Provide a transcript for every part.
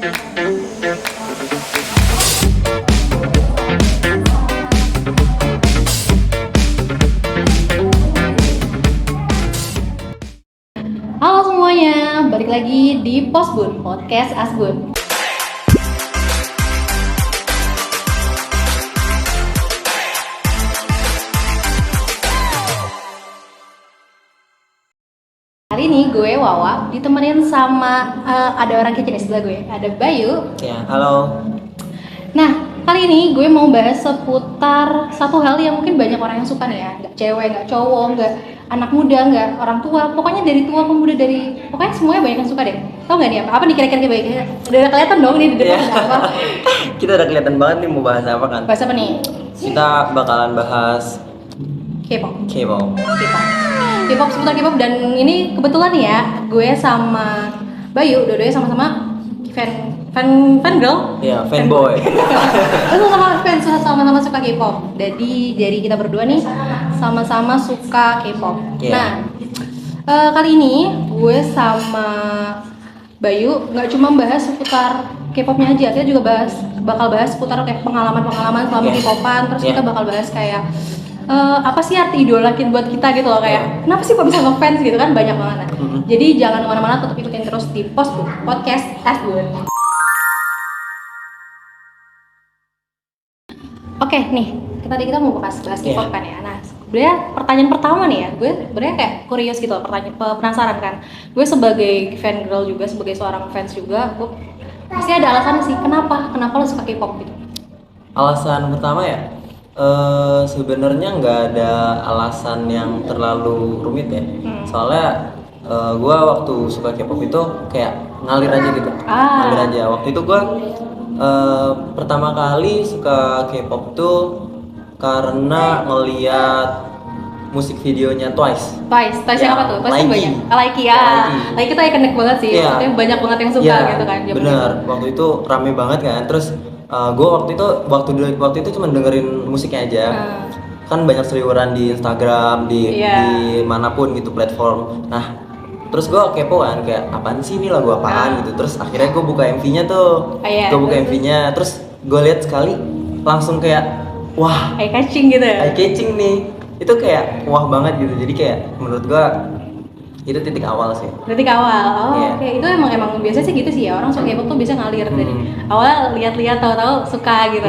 Halo semuanya, balik lagi di Posbun, Podcast Asbun. Hari ini gue Wawa ditemenin sama ada orang kece di sebelah gue, ada Bayu. Ya, halo. Nah, kali ini gue mau bahas seputar satu hal yang mungkin banyak orang yang suka nih ya. Nggak cewek, nggak cowok, nggak anak muda, nggak orang tua. Pokoknya dari tua ke muda, pokoknya semuanya banyak yang suka deh. Tau nggak nih apa? Apa nih kira-kira baiknya? Udah kelihatan dong nih di depan apa? Kita udah kelihatan banget nih mau bahas apa kan? Bahas apa nih? Kita bakalan bahas K-pop. K-pop seputar K-pop, dan ini kebetulan nih ya, gue sama Bayu dua-duanya sama-sama fan girl. Iya, fanboy. Sama-sama suka K-pop. Jadi dari kita berdua nih sama-sama suka K-pop. Yeah. Nah, kali ini gue sama Bayu nggak cuma bahas seputar K-popnya aja, kita juga bakal bahas seputar kayak pengalaman selama K-popan. Terus kita bakal bahas kayak apa sih arti idola buat kita gitu loh, kayak kenapa sih kok bisa ngefans gitu kan, banyak banget. Jadi jangan kemana-mana, tetap ikutin terus di Podcast Asbun. Oke nih, tadi kita mau bahas K-pop kan ya. Nah, sebenarnya pertanyaan pertama nih ya, gue sebenarnya kayak curious gitu loh, penasaran kan. Gue sebagai fan girl juga, sebagai seorang fans juga, gue pasti ada alasan sih kenapa lo suka K-pop gitu. Alasan pertama ya, sebenarnya nggak ada alasan yang terlalu rumit ya. Soalnya gue waktu suka K-pop itu kayak ngalir aja gitu. Ngalir aja. Waktu itu gue pertama kali suka K-pop tuh karena ngeliat musik videonya Twice yang apa tuh? Pasti Likey. banyak. Likey tuh ikonik banget sih. Yeah. Maksudnya banyak banget yang suka gitu kan. Bener. Waktu itu rame banget kan. Terus gue waktu itu cuma dengerin musiknya aja. Kan banyak seliweran di Instagram, di manapun gitu platform. Nah, terus gue kepo kan, kayak apaan sih ini lagu apaan gitu. Terus akhirnya gue buka MV-nya tuh. Gue buka MV-nya, terus gue lihat sekali langsung kayak wah, eye catching gitu ya. Eye catching nih. Itu kayak wah banget gitu. Jadi kayak menurut gue itu titik awal sih. Oke. Itu emang biasa sih gitu sih ya, orang suka K-pop tuh bisa ngalir dari awalnya lihat-lihat, tahu-tahu suka gitu.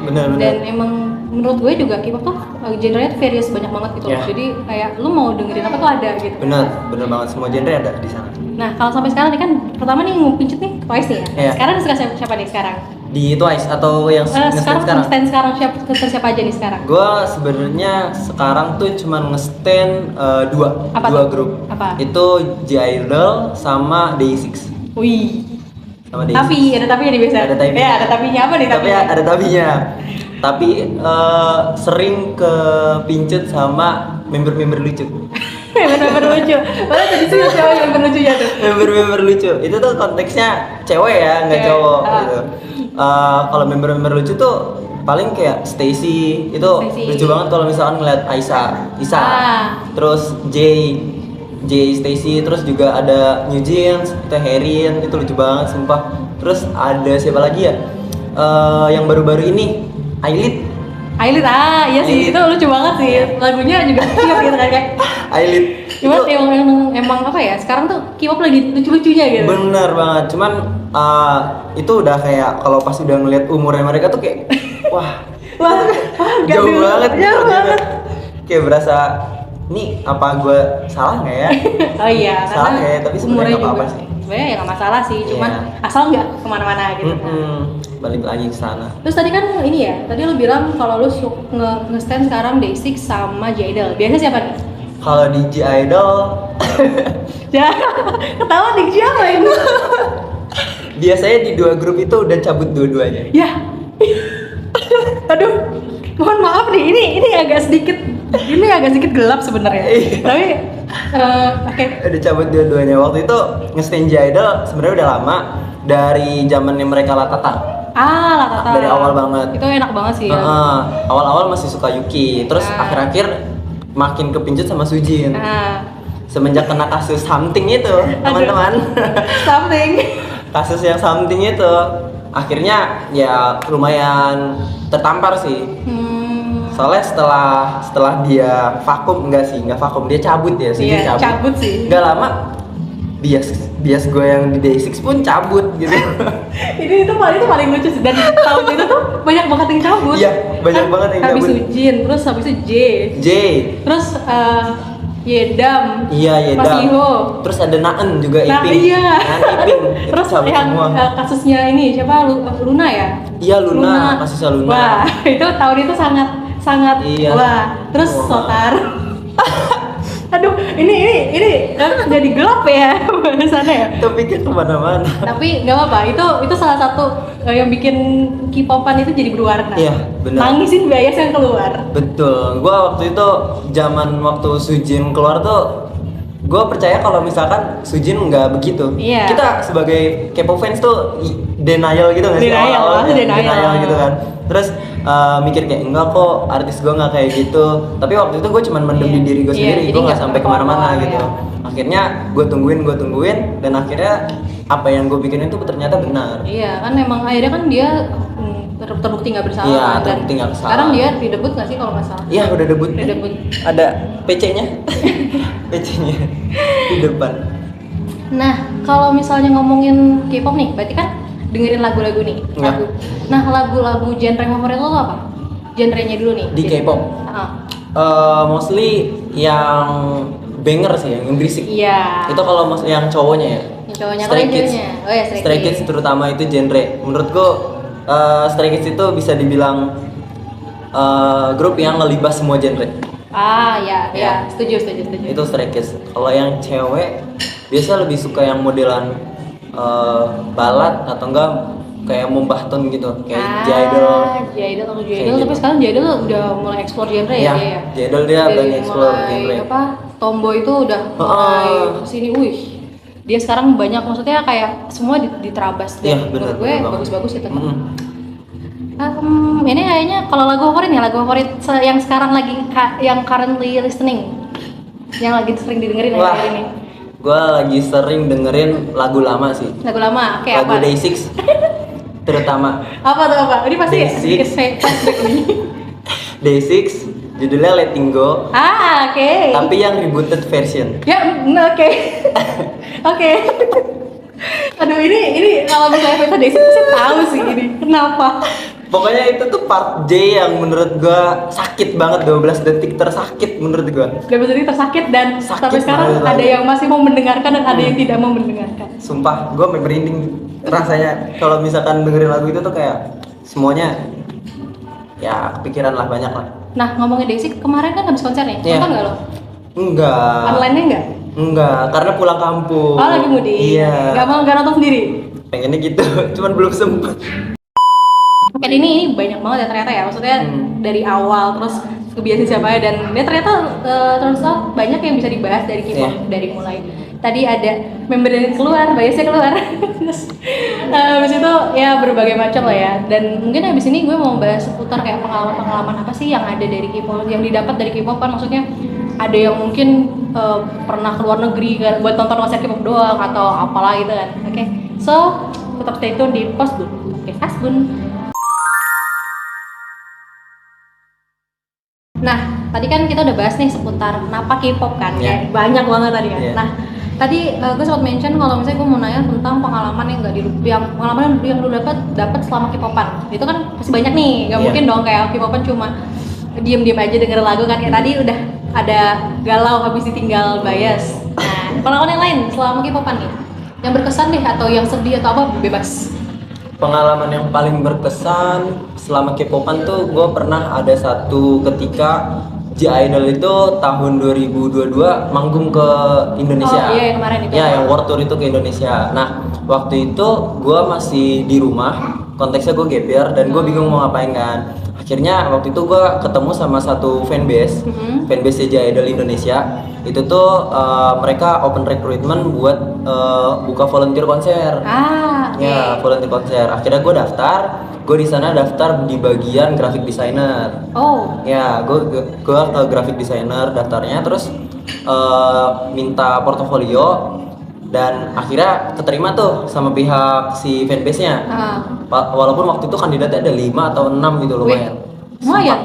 Bener. Dan emang menurut gue juga K-pop tuh genre-nya various banyak banget gitu. Jadi kayak lu mau dengerin apa tuh ada gitu. Bener banget, semua genre ada di sana. Nah, kalau sampai sekarang nih kan pertama nih ngumpincut nih Twice nih ya. Sekarang suka siapa nih sekarang? Di Twice atau yang sekarang siapa aja nih sekarang? Gua sebenarnya sekarang tuh cuma nge-stand dua grup. Apa? Itu J-Idol sama Day6. Wih. Sama Day6. Tapi ada tapinya nih biasa. Ada tapinya. Ada tapinya apa nih tapinya? Ada tapinya. Tapi sering kepincut sama member-member lucu. Member lucu. Mana tadi sih cewek member lucunya tuh? Member lucu. Itu tuh konteksnya cewek ya, nggak cowok gitu. Kalau member lucu tuh paling kayak Stacy itu lucu banget kalau misalkan ngeliat Isa. Terus Stacy, terus juga ada New Jeans, itu Herin, itu lucu banget sumpah. Terus ada siapa lagi ya? Yang baru-baru ini Ailit, iya sih, itu lucu banget sih. Lagunya juga cute gitu kan kayak Ailit. Cuman emang apa ya, sekarang tuh K-pop lagi lucu-lucunya gitu. Bener banget, cuman itu udah kayak kalau pas udah ngeliat umurnya mereka tuh kayak wah jauh banget. Kayak berasa nih apa gue salah nggak ya? Oh iya, salah ya, tapi sebenarnya nggak apa-apa sih. Sebenarnya ya nggak masalah sih, cuman asal nggak kemana-mana gitu. Balik lagi ke sana. Terus tadi kan ini ya, tadi lu bilang kalau lu nge-stand sekarang Day6 sama J-Idol. Biasa siapa nih? Kalau di J-Idol ketawa nih siapa ini? Biasanya di dua grup itu udah cabut dua-duanya. Ya. Aduh, mohon maaf nih, ini agak sedikit gelap sebenarnya. Tapi oke. Udah cabut dua-duanya. Waktu itu nge-stand J-Idol sebenarnya udah lama, dari zamannya mereka Latata. Latata. Dari awal banget. Itu enak banget sih. Awal-awal masih suka Yuki, terus akhir-akhir makin kepincut sama Sujin. Semenjak kena kasus something itu, teman-teman. kasus yang something itu akhirnya ya lumayan tertampar sih. Soalnya setelah dia vakum, nggak vakum, dia cabut ya sih. Iya, cabut sih. Nggak lama bias gue yang di Day6 pun cabut gitu. itu paling lucu sih, dan tahun itu tuh banyak banget yang cabut. Iya, banyak banget yang habis cabut. Ujin, terus habis itu J, terus Yedam, Iya, Mas Yedam. Iho. Terus ada Naen juga, Nah, Iping. iya. Naen, Iping. Itu Terus cabut yang semua. kasusnya ini siapa, Luna ya? Iya, Luna, kasusnya Luna. Wah, itu tahun itu sangat Iya. wah. Terus Wah. Sotar. Aduh, ini jadi gelap ya bahasannya ya. Tapi kan kemana-mana. Tapi nggak apa-apa, itu salah satu yang bikin K-popan itu jadi berwarna. Iya, benar. Nangisin bias yang keluar. Betul, gua waktu itu waktu Sujin keluar tuh gue percaya kalau misalkan Sujin nggak begitu. Iya. Kita sebagai K-pop fans tuh denial gitu nggak sih? Denial, Awal-awalnya denial. gitu kan. Terus mikir kayak enggak kok, artis gue nggak kayak gitu. Tapi waktu itu gue cuman mendem di diri gue Iya, sendiri, jadi gue nggak nggak sampai keluar, kemana-mana ya. gitu. Akhirnya gue tungguin dan akhirnya apa yang gue bikin itu ternyata benar. Iya, kan emang akhirnya kan dia terbukti nggak bersalah. Iya, kan, dan terbukti nggak bersalah. Sekarang dia didebut nggak sih kalau nggak salah? Iya, udah debut. Udah debut. Ada PC-nya. PC-nya di depan. Nah, kalau misalnya ngomongin K-pop nih, berarti kan dengerin lagu-lagu nih. Iya. Lagu. Nah, lagu-lagu genre favorit lo tuh apa? Genrenya dulu nih. Di K-pop. Mostly yang banger sih, yang berisik. Iya. Itu kalau yang cowoknya ya. Yang cowoknya, Stray kalau Kids. ceweknya? Oh ya, Stray Kids terutama itu genre. Menurutku Stray Kids itu bisa dibilang grup yang ngelibas semua genre. Ya, Ya. setuju. Itu Stray Kids. Kalau yang cewek biasa lebih suka yang modelan balad atau enggak kayak Mombahton gitu, kayak J-Idol. J-Idol atau Kayak J-Idol, tapi gitu. sekarang J-Idol udah mulai explore genre ya, Iya, dia ya. J-Idol dia Dari berani explore mulai genre. apa? Tomboy itu udah mulai kesini, wih. Dia sekarang banyak, maksudnya kayak semua diterabas. Iya, Dan benar. menurut gue benar banget. bagus-bagus itu. Mm. Ini kayaknya kalau lagu favorit yang sekarang lagi yang currently listening, yang lagi sering didengerin Wah, akhir ini. gue lagi sering dengerin lagu lama sih. Lagu lama kayak Lagu apa? Day6 terutama. Apa tuh apa? Ini pasti Day6. flashback nih. Day6 judulnya Letting Go, Oke. tapi yang rebooted version. Ya, oke. Oke. Aduh, ini kalau misalnya kita Desi pasti tahu sih ini. Kenapa? Pokoknya itu tuh part J yang menurut gua sakit banget, 12 detik tersakit menurut gua. Udah menjadi tersakit dan Sakit sampai sekarang banget ada lagi. yang masih mau mendengarkan dan ada yang tidak mau mendengarkan. Sumpah, gua sampai merinding rasanya kalau misalkan dengerin lagu itu tuh kayak semuanya ya kepikiran lah, banyak lah. Nah, ngomongin Desi, kemarin kan habis konser nih. Iya. Nonton nggak lo? Enggak. Online-nya nggak? Enggak, karena pulang kampung. Oh, lagi mudik. Iya. Nggak nonton sendiri. Pengennya gitu, cuman belum sempet. Kan ini banyak banget ya ternyata ya, maksudnya dari awal terus kebiasaan siapa ya, dan dia ternyata terus banyak yang bisa dibahas dari K-pop. Iya. Dari mulai tadi ada member yang keluar, biasnya keluar. Terus habis itu ya berbagai macam lah ya, dan mungkin habis ini gue mau bahas seputar kayak pengalaman apa sih yang ada dari K-pop, yang didapat dari K-pop. Kan maksudnya ada yang mungkin pernah keluar negeri kan buat nonton konser K-pop doang atau apalah gitu kan. Oke, so tetap stay tune di Postbun. Oke, Asbun. Nah, tadi kan kita udah bahas nih seputar kenapa K-pop kan, Yeah. kayak banyak banget tadi kan. Yeah. Nah, tadi gue sempat mention kalau misalnya gue mau nanya tentang pengalaman yang nggak pengalaman yang lu dapat selama K-popan. Itu kan pasti banyak nih, nggak Yeah. mungkin dong kayak K-popan cuma diem aja denger lagu kan. Kayak tadi udah ada galau habis ditinggal bias. Nah, pengalaman yang lain selama K-popan nih, yang berkesan deh atau yang sedih atau apa, bebas. Pengalaman yang paling berkesan selama K-popan tuh gue pernah ada satu ketika J-Idol itu tahun 2022 manggung ke Indonesia. Oh, iya, yang kemarin itu. Ya, yang World Tour itu ke Indonesia. Nah, waktu itu gue masih di rumah, konteksnya gue gap year dan gue bingung mau ngapain kan. Akhirnya waktu itu gue ketemu sama satu fanbase, fanbase J-Idol Indonesia. Itu tuh mereka open recruitment buat buka volunteer konser. Ya, volunteer konser. Akhirnya gue daftar. Gue di sana daftar di bagian graphic designer. Oh. Ya, gue ke graphic designer daftarnya, terus minta portofolio. dan akhirnya keterima tuh sama pihak si fanbase-nya. Walaupun waktu itu kandidatnya ada 5 atau 6 gitu, lumayan. Lumayan.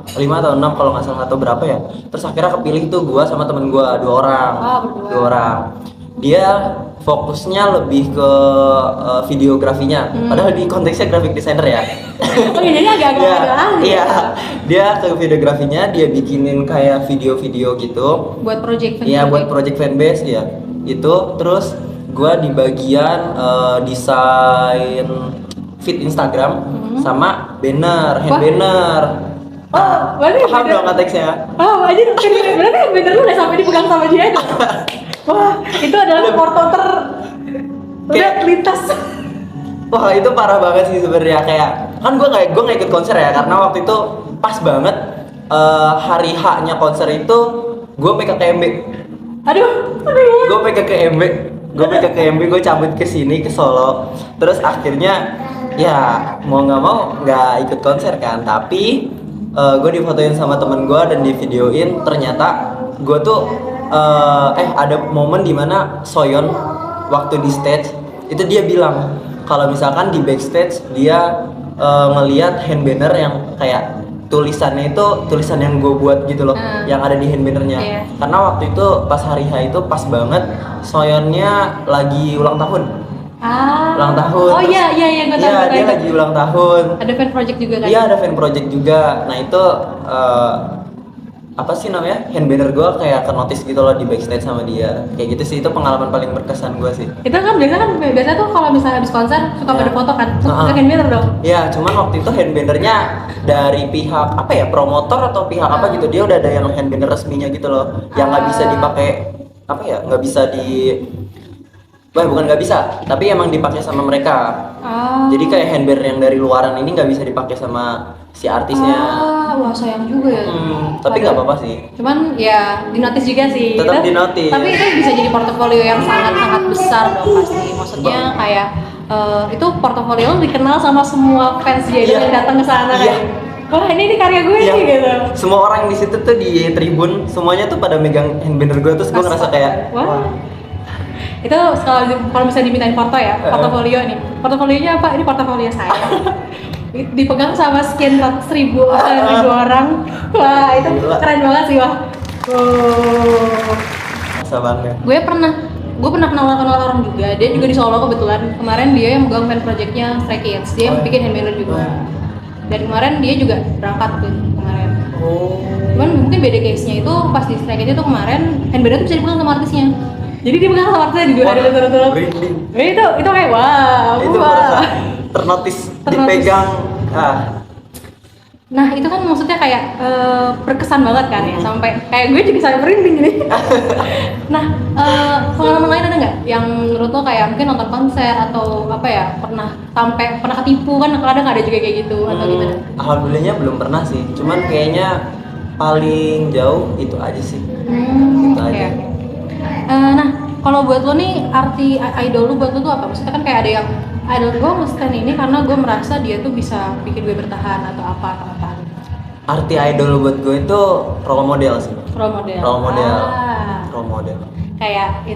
5 atau 6 kalau nggak salah, atau berapa ya. Terus akhirnya kepilih tuh gua sama temen gua, 2 orang. Berdua. 2 orang. Dia fokusnya lebih ke videografinya, padahal di konteksnya graphic designer ya. Oh iya, jadi agak-agak ahli. Iya, dia ke videografinya, dia bikinin kayak video-video gitu. Buat project Iya, buat project fanbase ya. Itu terus gua di bagian desain feed Instagram sama banner, hand Wah. banner. Oh, berarti Paham beda. dong konteksnya? Oh, aja berarti bener lu udah sampai dipegang sama dia. Wah, itu adalah porto udah Kayak- lintas. Wah, itu parah banget sih sebenarnya. Kayak kan gue nggak ikut konser ya, karena waktu itu pas banget hari H-nya konser itu gue PKKMB. Aduh. Gue PKKMB, gue cabut ke sini ke Solo. Terus akhirnya ya mau nggak mau nggak ikut konser kan, tapi gue difotoin sama temen gue dan di videoin. Ternyata gue tuh ada momen dimana Soyeon waktu di stage itu dia bilang kalau misalkan di backstage dia ngelihat hand banner yang kayak tulisannya itu tulisan yang gue buat gitu loh, yang ada di hand bannernya. Iya. Karena waktu itu pas hari H itu pas banget Soyeonnya lagi ulang tahun. Ulang tahun. Oh Terus- iya, gue tahu. Iya, dia lagi ulang tahun. Ada fan project juga kan? Iya, ada fan project juga. Nah itu apa sih namanya, hand banner gue kayak ke notice gitu loh di backstage sama dia. Kayak gitu sih, itu pengalaman paling berkesan gue sih. Itu kan biasa tuh kalau misalnya habis konser suka pada foto kan, suka hand banner dong. Ya, cuman waktu itu hand bannernya dari pihak apa ya, promotor atau pihak apa gitu, dia udah ada yang hand banner resminya gitu loh, yang nggak bisa dipakai apa ya, nggak bisa bukan nggak bisa, tapi emang dipakai sama mereka. Jadi kayak hand banner yang dari luaran ini nggak bisa dipakai sama si artisnya. Wah sayang juga ya. Tapi nggak apa-apa sih. Cuman ya dinotis juga sih. Tetap dinotis. Tapi itu bisa jadi portofolio yang sangat-sangat besar dong pasti. Maksudnya kayak itu portofolio lu dikenal sama semua fans dia Iya. yang datang ke sana Iya. kan. Wah ini karya gue Iya. nih gitu. Semua orang di situ tuh di tribun semuanya tuh pada megang hand banner gue, terus gue ngerasa kayak wah. Itu kalau misalnya dimintain foto ya, portofolio nih. Portofolionya apa? Ini portofolio saya. Dipegang sama sekian ratus ribu orang. Wah itu Gila. keren banget sih wah. masa bangga. Gue pernah kenal orang juga. Dia juga di Solo kebetulan. Kemarin dia yang megang fan projectnya Stray Kids. Dia yang bikin hand banner juga. Dan kemarin dia juga berangkat tuh kemarin. Cuman mungkin beda case-nya itu pas di Stray Kids itu kemarin hand banner tuh bisa dipegang sama artisnya. Jadi dia pegang sama artisnya di dua hari berturut-turut. Merinding. Itu kayak wow. Itu merasa ternotis, dipegang. Nah itu kan maksudnya kayak berkesan banget kan ya, sampai kayak gue juga sampai merinding nih. Nah pengalaman lain ada nggak yang menurut lo kayak mungkin nonton konser atau apa ya, pernah ketipu kan, kadang ada juga kayak gitu atau gimana? Alhamdulillahnya belum pernah sih, cuman kayaknya paling jauh itu aja sih. Itu aja. Oke. Nah kalau buat lo nih arti idol lo buat lo tuh apa? Maksudnya kan kayak ada yang idol gue nge-stand ini karena gue merasa dia tuh bisa bikin gue bertahan atau apa. Arti idol buat gue itu role model sih. Role model. Role model. Kayak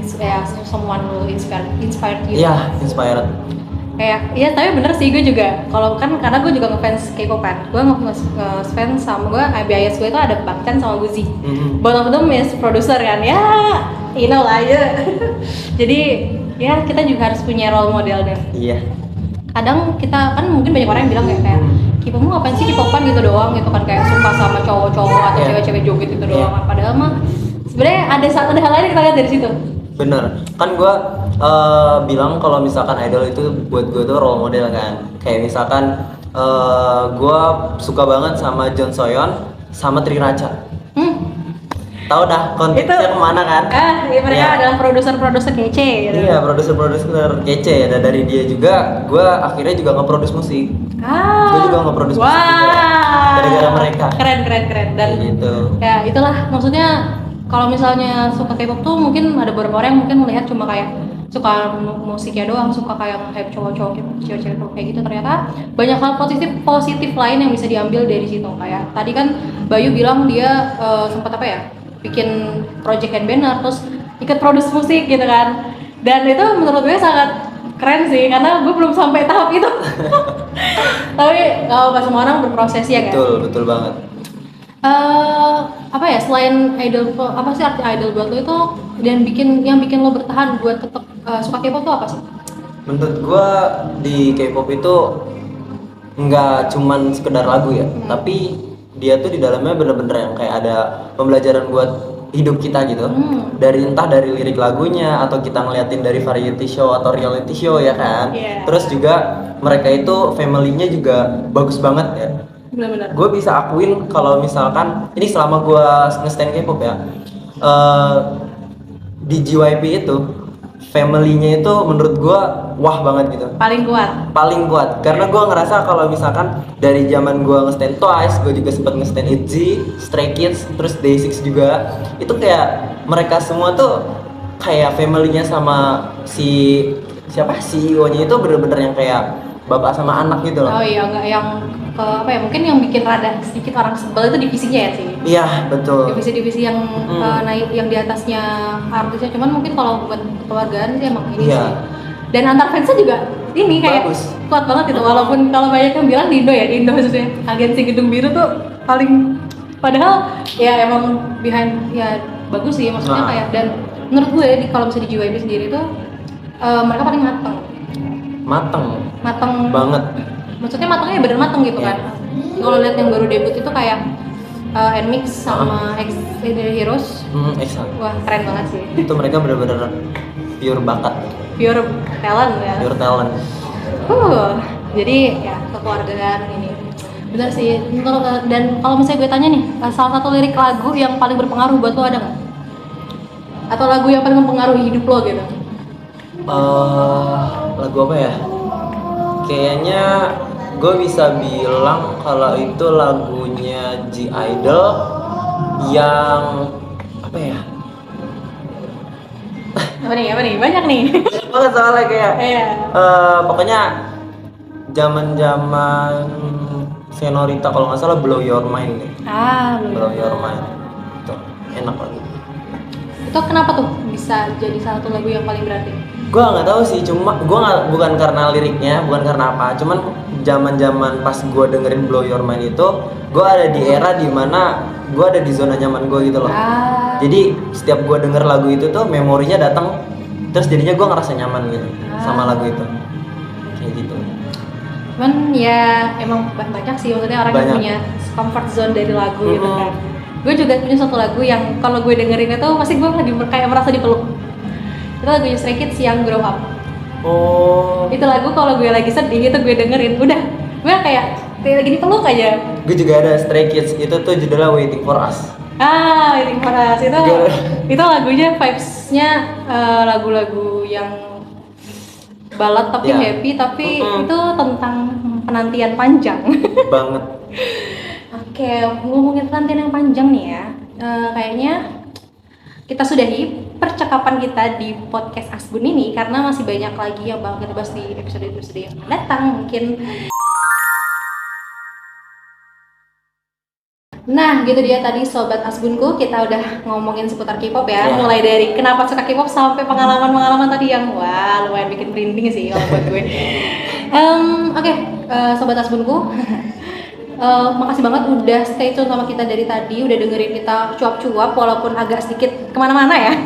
someone who inspired you. Iya, inspired. Kayak iya, tapi bener sih gue juga. Kalau kan karena gue juga ngefans K-pop kan. Gue ngefans sama gue, bias gue itu ada Bangtan sama Guzi. Both of them is producer kan. Ya, you know lah ya. Jadi ya kita juga harus punya role model deh. Iya. Kadang kita kan mungkin banyak orang yang bilang kayak K-popmu ngapain sih K-popan gitu doang gitu kan, kayak suka sama cowok-cowok atau Iya. cewek-cewek joget itu doang kan. Padahal mah sebenarnya ada hal lain yang kita lihat dari situ. Bener, kan gue bilang kalau misalkan idol itu buat gue tuh role model kan. Kayak misalkan gue suka banget sama Jun Soyeon sama Tri Racha. Tahu dah konteksnya kemana kan? Ya mereka Iya. adalah produser-produser kece gitu. Iya, produser kece. Dan dari dia juga, gue akhirnya juga nge-produce musik. Gue juga nge-produce musik juga. Gara-gara mereka. Keren. Dan Kayak gitu. ya itulah maksudnya, kalau misalnya suka K-pop tuh mungkin ada beberapa orang yang mungkin melihat cuma kayak suka musiknya doang, suka kayak hype cowok-cowok gitu, cewek-cewek kayak gitu. Ternyata banyak hal positif lain yang bisa diambil dari situ. Kayak tadi kan Bayu bilang dia sempat bikin project hand banner, terus ikut produce musik gitu kan. Dan itu menurut gue sangat keren sih, karena gue belum sampai tahap itu. Tapi nggak apa, semua orang berproses ya kan. Betul banget. Apa ya, selain idol, apa sih arti idol buat lo itu, dan yang bikin lo bertahan buat tetap suka K-pop tuh apa sih? Menurut gua di K-pop itu nggak cuman sekedar lagu ya, tapi dia tuh di dalamnya bener-bener yang kayak ada pembelajaran buat hidup kita gitu. Entah dari lirik lagunya atau kita ngeliatin dari variety show atau reality show ya kan. Yeah. Terus juga mereka itu family-nya juga bagus banget ya. Benar-benar. Gue bisa akuin kalau misalkan ini selama gue nge-stan K-pop ya, di JYP itu family-nya itu menurut gue wah banget gitu. Paling kuat karena gue ngerasa kalau misalkan dari zaman gue nge-stan Twice, gue juga sempat nge-stan ITZY, Stray Kids, terus Day6 juga, itu kayak mereka semua tuh kayak family-nya sama si CEO-nya itu bener-bener yang kayak bapak sama anak gitu loh. Oh iya, nggak yang apa ya, mungkin yang bikin rada sedikit orang sebel itu divisinya ya sih. Iya betul. Divisi-divisi yang naik, yang di atasnya artisnya, cuman mungkin kalau buat kekeluargaan sih emang ini sih. Dan antar fansnya juga ini kayak bagus, kuat banget gitu. Walaupun kalau banyak yang bilang di Indo maksudnya agensi Gedung Biru tuh paling, padahal ya emang behind ya bagus sih maksudnya kayak. Dan menurut gue kalau misalnya di JYP sendiri tuh mereka paling mateng banget. Maksudnya matangnya bener mateng gitu kan. Kalau lihat yang baru debut itu kayak NMIX sama X Heroes. Wah keren banget sih. Itu mereka bener-bener pure bakat, pure talent ya. Jadi ya kekeluargaan ini bener sih. Dan kalau misalnya gue tanya nih, salah satu lirik lagu yang paling berpengaruh buat lo ada nggak? Atau lagu yang paling mempengaruhi hidup lo gitu? Lagu apa ya? Kayaknya gue bisa bilang kalau itu lagunya G-Idol yang apa ya? Apa nih? Banyak nih. Banget soalnya kayak pokoknya zaman Senorita kalau nggak salah Blow Your Mind nih. Blow Your Mind. Itu enak banget. Itu kenapa tuh bisa jadi salah satu lagu yang paling berarti? Gua nggak tahu sih, cuma bukan karena liriknya, bukan karena apa, cuman zaman pas gua dengerin Blow Your Mind itu, gua ada di era dimana gua ada di zona nyaman gua gitu loh. Jadi setiap gua denger lagu itu tuh memorinya datang, terus jadinya gua ngerasa nyaman gitu sama lagu itu, kayak gitu. Cuman ya emang banyak sih maksudnya orang yang punya comfort zone dari lagu gitu kan. Gue juga punya satu lagu yang kalau gue dengerin itu pasti gue lagi kayak merasa dipeluk. Itu lagunya Stray Kids yang Grow Up. Itu lagu kalau gue lagi sedih itu gue dengerin, udah gue kayak lagi dipeluk aja. Gue juga ada Stray Kids, itu tuh judulnya Waiting For Us. Waiting For Us itu lagunya vibes-nya lagu-lagu yang ballad tapi happy, tapi itu tentang penantian panjang banget. Oke, ngomongin penantian yang panjang nih ya, kayaknya kita sudahi percakapan kita di podcast Asbun ini karena masih banyak lagi yang bakal kita bahas di episode-episode yang akan datang mungkin. Nah, gitu dia tadi sobat Asbunku, kita udah ngomongin seputar K-pop ya. Mulai dari kenapa suka K-pop sampai pengalaman-pengalaman tadi yang wah lumayan bikin merinding sih kalau buat gue. Oke, sobat Asbunku. Makasih banget udah stay tune sama kita dari tadi, udah dengerin kita cuap-cuap walaupun agak sedikit kemana-mana ya.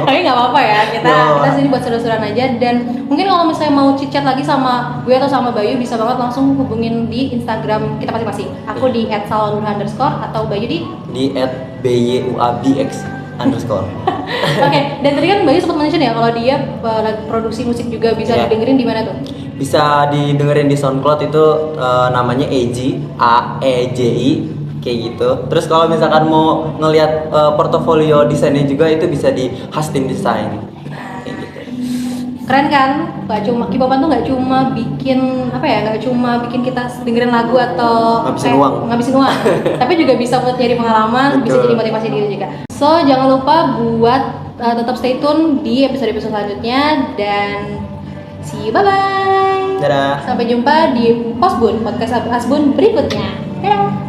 Tapi nggak apa-apa ya, kita sini buat seru-seruan aja. Dan mungkin kalau misalnya mau chit-chat lagi sama gue atau sama Bayu bisa banget langsung hubungin di Instagram kita masing-masing. Aku di @salwanur_ atau Bayu di @byuabx_. Oke, dan tadi kan Bayu sempat mention ya kalau dia produksi musik juga, bisa didengerin di mana tuh? Bisa didengerin di SoundCloud itu namanya AEJI kayak gitu. Terus kalau misalkan mau ngelihat portofolio desainnya juga itu bisa di Hastin Design kayak gitu. Keren kan? Gak cuma K-popan tuh gak cuma bikin apa ya, gak cuma bikin kita dengerin lagu atau ngabisin uang tapi juga bisa buat nyari pengalaman. Betul. Bisa jadi motivasi diri juga. So jangan lupa buat tetap stay tune di episode-episode selanjutnya dan see you, bye-bye. Dadah. Sampai jumpa di Podcast Asbun berikutnya. Dadah.